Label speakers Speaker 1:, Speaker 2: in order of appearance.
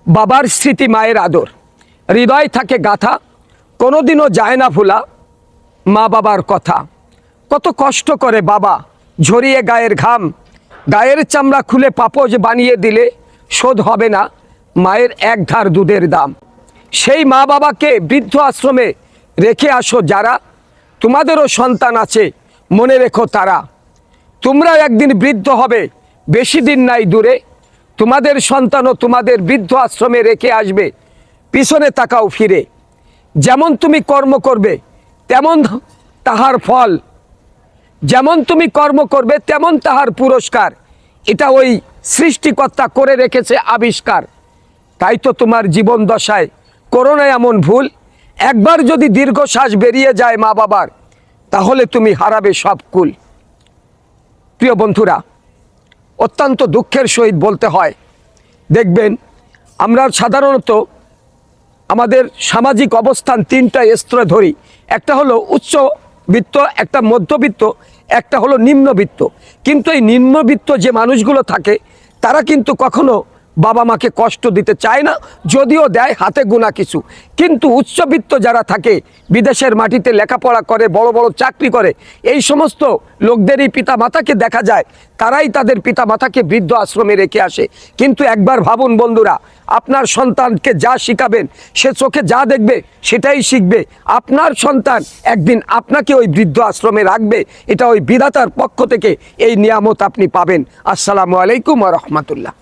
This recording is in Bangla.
Speaker 1: বাবার স্মৃতি মায়ের আদর, হৃদয় থাকে গাথা, কোনোদিনও যায় না ভোলা মা বাবার কথা। কত কষ্ট করে বাবা ঝরিয়ে গায়ের ঘাম, গায়ের চামড়া খুলে পাপোশ বানিয়ে দিলে শোধ হবে না মায়ের এক ধার দুধের দাম। সেই মা বাবাকে বৃদ্ধ আশ্রমে রেখে আসো যারা, তোমাদেরও সন্তান আছে মনে রেখো তারা। তোমরা একদিন বৃদ্ধ হবে, বেশি দিন নাই দূরে, তোমাদের সন্তানও তোমাদের বৃদ্ধ আশ্রমে রেখে আসবে, পিছনে তাকাও ফিরে। যেমন তুমি কর্ম করবে তেমন তাহার ফল, যেমন তুমি কর্ম করবে তেমন তাহার পুরস্কার। এটা ওই সৃষ্টিকর্তা করে রেখেছে আবিষ্কার। তাই তো তোমার জীবন দশায় করো না এমন ভুল, একবার যদি দীর্ঘশ্বাস বেরিয়ে যায় মা বাবার, তাহলে তুমি হারাবে সব কুল। প্রিয় বন্ধুরা, অত্যন্ত দুঃখের সহিত বলতে হয়, দেখবেন আমরা সাধারণত আমাদের সামাজিক অবস্থান তিনটা স্তরে ধরি। একটা হলো উচ্চবিত্ত, একটা মধ্যবিত্ত, একটা হলো নিম্নবিত্ত। কিন্তু এই নিম্নবিত্ত যে মানুষগুলো থাকে তারা কিন্তু কখনো বাবা মাকে কষ্ট দিতে চায় না, যদিও দেয় হাতে গোনা কিছু। কিন্তু উচ্চবিত্ত যারা থাকে, বিদেশের মাটিতে লেখাপড়া করে, বড় বড় চাকরি করে, এই সমস্ত লোকদেরই পিতা মাতাকে দেখা যায় তারাই তাদের পিতা মাতাকে বৃদ্ধ আশ্রমে রেখে আসে। কিন্তু একবার ভাবুন বন্ধুরা, আপনার সন্তানকে যা শিখাবেন সে চোখে যা দেখবে সেটাই শিখবে। আপনার সন্তান একদিন আপনাকে ওই বৃদ্ধ আশ্রমে রাখবে, এটা ওই বিধাতার পক্ষ থেকে এই নিয়ামত আপনি পাবেন। আসসালামু আলাইকুম ওয়া রাহমাতুল্লাহ।